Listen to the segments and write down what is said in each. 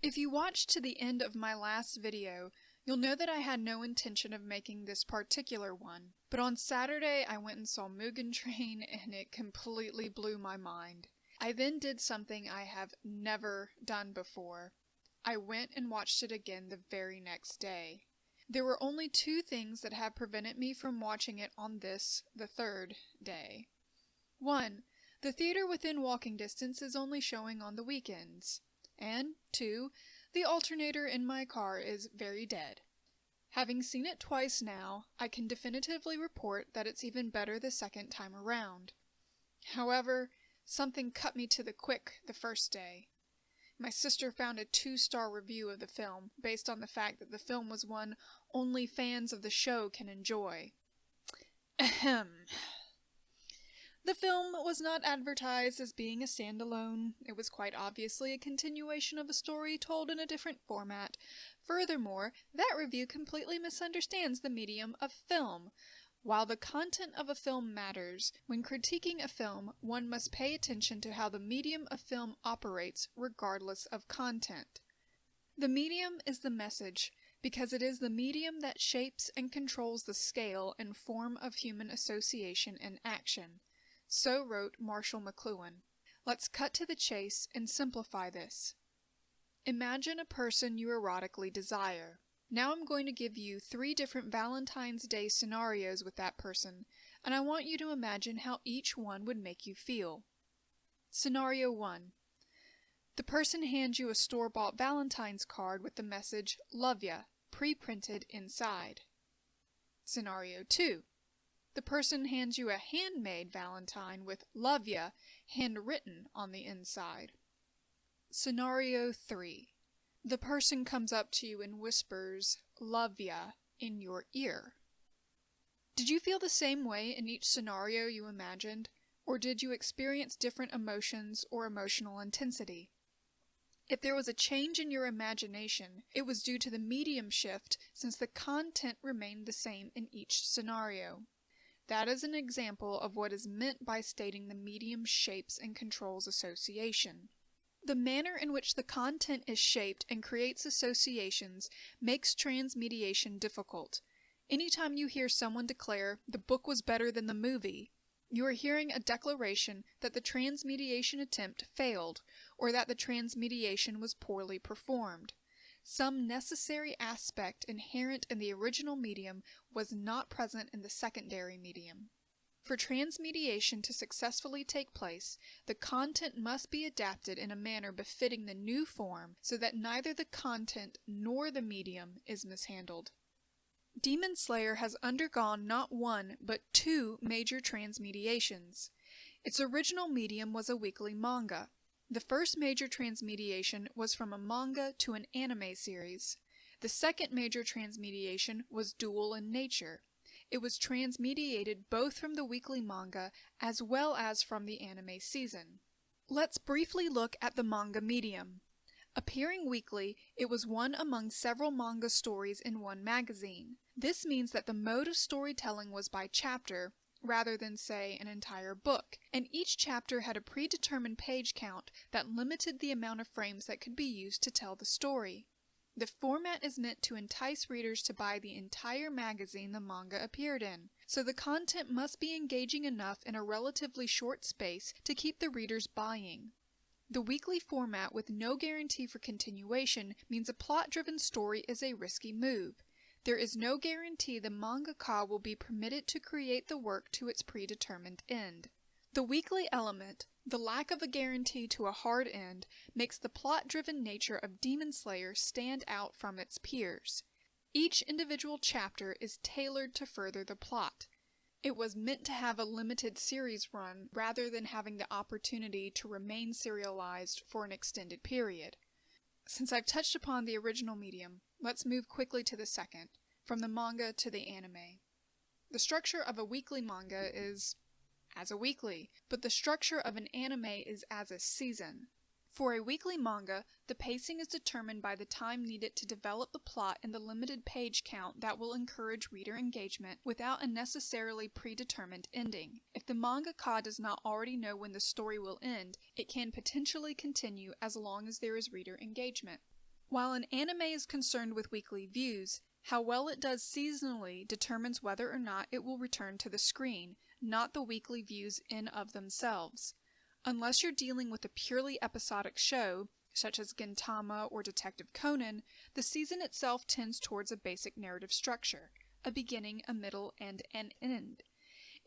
If you watched to the end of my last video, you'll know that I had no intention of making this particular one, but on Saturday I went and saw Mugen Train and it completely blew my mind. I then did something I have never done before. I went and watched it again the very next day. There were only two things that have prevented me from watching it on this, the third day. 1. The theater within walking distance is only showing on the weekends. And 2. The alternator in my car is very dead. Having seen it twice now, I can definitively report that it's even better the second time around. However, something cut me to the quick the first day. My sister found a 2-star review of the film based on the fact that the film was one only fans of the show can enjoy. Ahem. The film was not advertised as being a standalone. It was quite obviously a continuation of a story told in a different format. Furthermore, that review completely misunderstands the medium of film. While the content of a film matters, when critiquing a film, one must pay attention to how the medium of film operates regardless of content. The medium is the message, because it is the medium that shapes and controls the scale and form of human association and action. So wrote Marshall McLuhan. Let's cut to the chase and simplify this. Imagine a person you erotically desire. Now I'm going to give you 3 different Valentine's Day scenarios with that person, and I want you to imagine how each one would make you feel. Scenario 1. The person hands you a store-bought Valentine's card with the message, "Love ya," pre-printed inside. Scenario 2. The person hands you a handmade Valentine with "Love ya" handwritten on the inside. Scenario 3. The person comes up to you and whispers, "Love ya," in your ear. Did you feel the same way in each scenario you imagined, or did you experience different emotions or emotional intensity? If there was a change in your imagination, it was due to the medium shift since the content remained the same in each scenario. That is an example of what is meant by stating the medium shapes and controls association. The manner in which the content is shaped and creates associations makes transmediation difficult. Anytime you hear someone declare, "The book was better than the movie," you are hearing a declaration that the transmediation attempt failed, or that the transmediation was poorly performed. Some necessary aspect inherent in the original medium was not present in the secondary medium. For transmediation to successfully take place, the content must be adapted in a manner befitting the new form so that neither the content nor the medium is mishandled. Demon Slayer has undergone not one, but 2 major transmediations. Its original medium was a weekly manga. The first major transmediation was from a manga to an anime series. The second major transmediation was dual in nature. It was transmediated both from the weekly manga as well as from the anime season. Let's briefly look at the manga medium. Appearing weekly, it was one among several manga stories in one magazine. This means that the mode of storytelling was by chapter, rather than, say, an entire book, and each chapter had a predetermined page count that limited the amount of frames that could be used to tell the story. The format is meant to entice readers to buy the entire magazine the manga appeared in, so the content must be engaging enough in a relatively short space to keep the readers buying. The weekly format with no guarantee for continuation means a plot-driven story is a risky move. There is no guarantee the mangaka will be permitted to create the work to its predetermined end. The weekly element, the lack of a guarantee to a hard end, makes the plot-driven nature of Demon Slayer stand out from its peers. Each individual chapter is tailored to further the plot. It was meant to have a limited series run rather than having the opportunity to remain serialized for an extended period. Since I've touched upon the original medium, let's move quickly to the second, from the manga to the anime. The structure of a weekly manga is as a weekly, but the structure of an anime is as a season. For a weekly manga, the pacing is determined by the time needed to develop the plot and the limited page count that will encourage reader engagement without a necessarily predetermined ending. If the mangaka does not already know when the story will end, it can potentially continue as long as there is reader engagement. While an anime is concerned with weekly views, how well it does seasonally determines whether or not it will return to the screen, not the weekly views in of themselves. Unless you're dealing with a purely episodic show, such as Gintama or Detective Conan, the season itself tends towards a basic narrative structure, a beginning, a middle, and an end.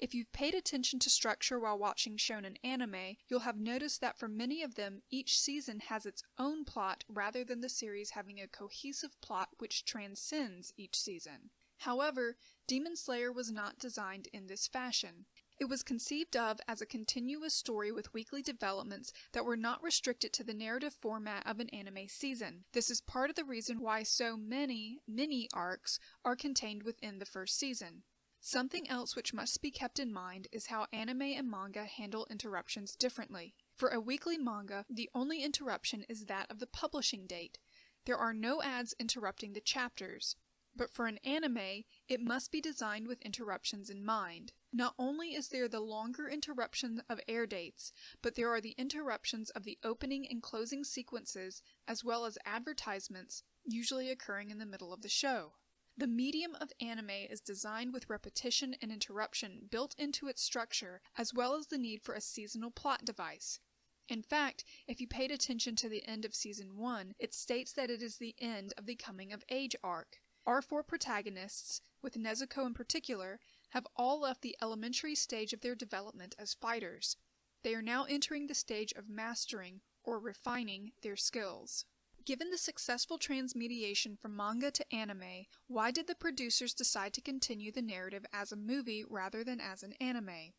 If you've paid attention to structure while watching shonen anime, you'll have noticed that for many of them, each season has its own plot rather than the series having a cohesive plot which transcends each season. However, Demon Slayer was not designed in this fashion. It was conceived of as a continuous story with weekly developments that were not restricted to the narrative format of an anime season. This is part of the reason why so many mini arcs are contained within the first season. Something else which must be kept in mind is how anime and manga handle interruptions differently. For a weekly manga, the only interruption is that of the publishing date. There are no ads interrupting the chapters. But for an anime, it must be designed with interruptions in mind. Not only is there the longer interruption of air dates, but there are the interruptions of the opening and closing sequences, as well as advertisements, usually occurring in the middle of the show. The medium of anime is designed with repetition and interruption built into its structure, as well as the need for a seasonal plot device. In fact, if you paid attention to the end of Season 1, it states that it is the end of the coming of age arc. Our four protagonists, with Nezuko in particular, have all left the elementary stage of their development as fighters. They are now entering the stage of mastering, or refining, their skills. Given the successful transmediation from manga to anime, why did the producers decide to continue the narrative as a movie rather than as an anime?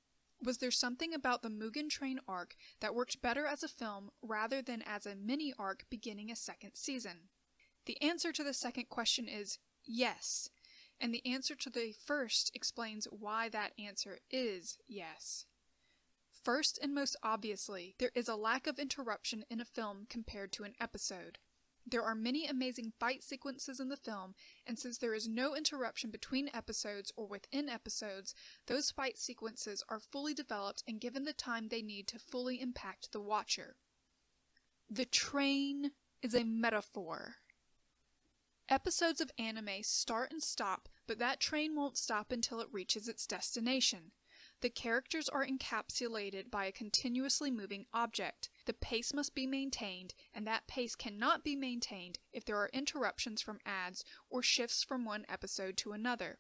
Was there something about the Mugen Train arc that worked better as a film rather than as a mini arc beginning a second season? The answer to the second question is yes, and the answer to the first explains why that answer is yes. First and most obviously, there is a lack of interruption in a film compared to an episode. There are many amazing fight sequences in the film, and since there is no interruption between episodes or within episodes, those fight sequences are fully developed and given the time they need to fully impact the watcher. The train is a metaphor. Episodes of anime start and stop, but that train won't stop until it reaches its destination. The characters are encapsulated by a continuously moving object. The pace must be maintained, and that pace cannot be maintained if there are interruptions from ads or shifts from one episode to another.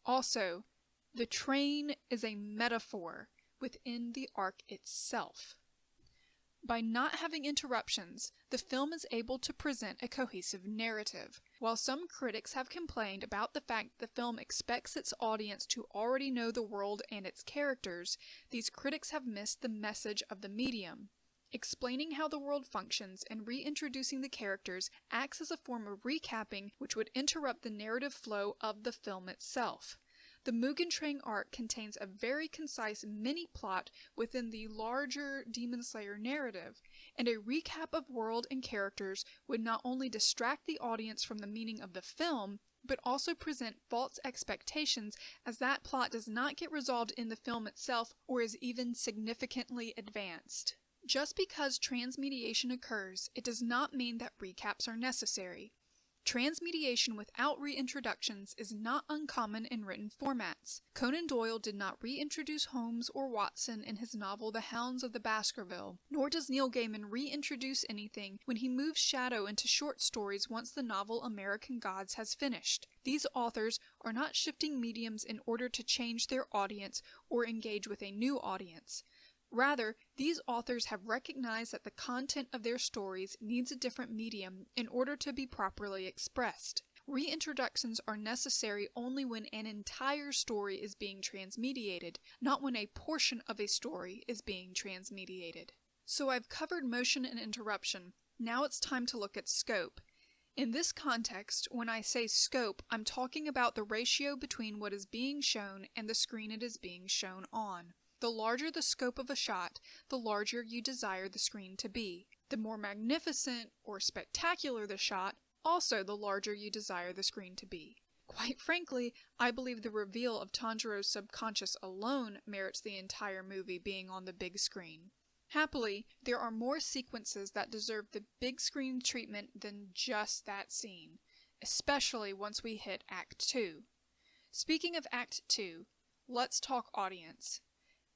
Also, the train is a metaphor within the arc itself. By not having interruptions, the film is able to present a cohesive narrative. While some critics have complained about the fact the film expects its audience to already know the world and its characters, these critics have missed the message of the medium. Explaining how the world functions and reintroducing the characters acts as a form of recapping which would interrupt the narrative flow of the film itself. The Mugen Train arc contains a very concise mini-plot within the larger Demon Slayer narrative, and a recap of world and characters would not only distract the audience from the meaning of the film, but also present false expectations as that plot does not get resolved in the film itself or is even significantly advanced. Just because transmediation occurs, it does not mean that recaps are necessary. Transmediation without reintroductions is not uncommon in written formats. Conan Doyle did not reintroduce Holmes or Watson in his novel The Hounds of the Baskerville, nor does Neil Gaiman reintroduce anything when he moves Shadow into short stories once the novel American Gods has finished. These authors are not shifting mediums in order to change their audience or engage with a new audience. Rather, these authors have recognized that the content of their stories needs a different medium in order to be properly expressed. Reintroductions are necessary only when an entire story is being transmediated, not when a portion of a story is being transmediated. So I've covered motion and interruption. Now it's time to look at scope. In this context, when I say scope, I'm talking about the ratio between what is being shown and the screen it is being shown on. The larger the scope of a shot, the larger you desire the screen to be. The more magnificent or spectacular the shot, also the larger you desire the screen to be. Quite frankly, I believe the reveal of Tanjiro's subconscious alone merits the entire movie being on the big screen. Happily, there are more sequences that deserve the big screen treatment than just that scene, especially once we hit Act 2. Speaking of Act 2, let's talk audience.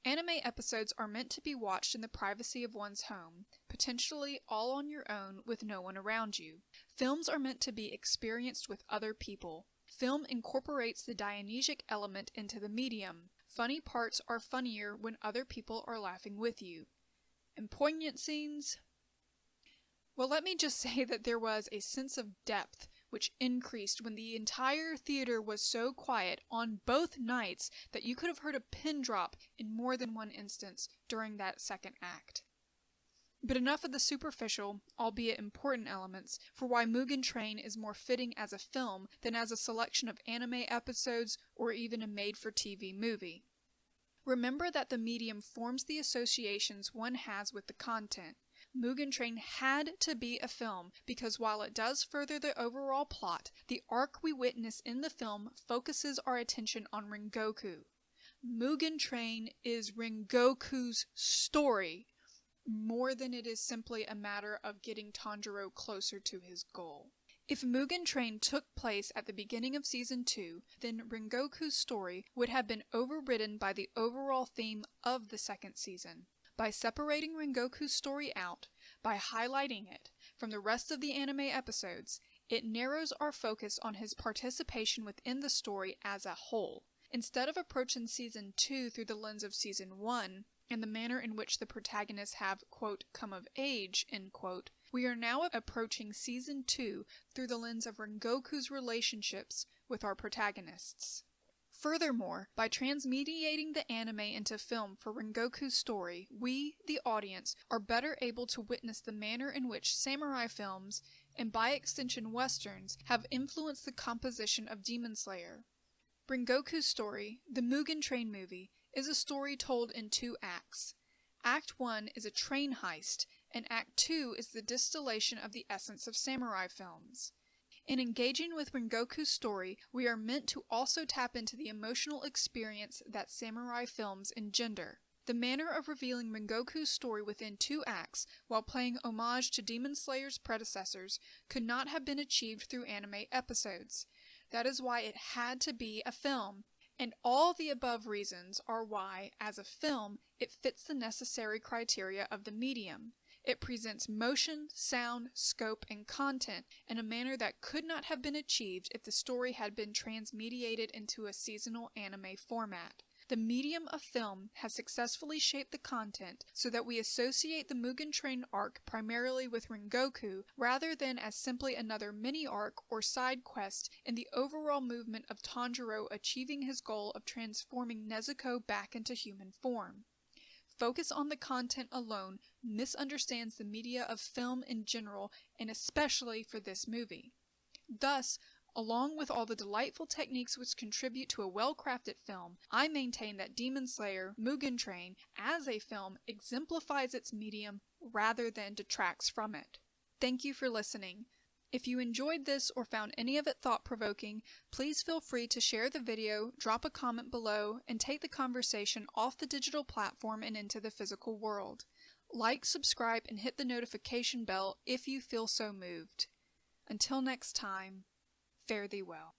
Anime episodes are meant to be watched in the privacy of one's home, potentially all on your own with no one around you. Films are meant to be experienced with other people. Film incorporates the Dionysic element into the medium. Funny parts are funnier when other people are laughing with you. And poignant scenes? Well, let me just say that there was a sense of depth which increased when the entire theater was so quiet on both nights that you could have heard a pin drop in more than one instance during that second act. But enough of the superficial, albeit important elements, for why Mugen Train is more fitting as a film than as a selection of anime episodes or even a made-for-TV movie. Remember that the medium forms the associations one has with the content. Mugen Train had to be a film because while it does further the overall plot, the arc we witness in the film focuses our attention on Rengoku. Mugen Train is Rengoku's story, more than it is simply a matter of getting Tanjiro closer to his goal. If Mugen Train took place at the beginning of Season 2, then Rengoku's story would have been overridden by the overall theme of the second season. By separating Rengoku's story out, by highlighting it from the rest of the anime episodes, it narrows our focus on his participation within the story as a whole. Instead of approaching Season 2 through the lens of Season 1, and the manner in which the protagonists have, quote, come of age, end quote, we are now approaching Season 2 through the lens of Rengoku's relationships with our protagonists. Furthermore, by transmediating the anime into film for Rengoku's story, we, the audience, are better able to witness the manner in which samurai films, and by extension westerns, have influenced the composition of Demon Slayer. Rengoku's story, the Mugen Train movie, is a story told in 2 acts. Act 1 is a train heist, and Act 2 is the distillation of the essence of samurai films. In engaging with Rengoku's story, we are meant to also tap into the emotional experience that samurai films engender. The manner of revealing Rengoku's story within 2 acts, while paying homage to Demon Slayer's predecessors, could not have been achieved through anime episodes. That is why it had to be a film. And all the above reasons are why, as a film, it fits the necessary criteria of the medium. It presents motion, sound, scope, and content in a manner that could not have been achieved if the story had been transmediated into a seasonal anime format. The medium of film has successfully shaped the content so that we associate the Mugen Train arc primarily with Rengoku rather than as simply another mini-arc or side quest in the overall movement of Tanjiro achieving his goal of transforming Nezuko back into human form. Focus on the content alone misunderstands the media of film in general and especially for this movie. Thus, along with all the delightful techniques which contribute to a well-crafted film, I maintain that Demon Slayer Mugen Train as a film exemplifies its medium rather than detracts from it. Thank you for listening. If you enjoyed this or found any of it thought-provoking, please feel free to share the video, drop a comment below, and take the conversation off the digital platform and into the physical world. Like, subscribe, and hit the notification bell if you feel so moved. Until next time, fare thee well.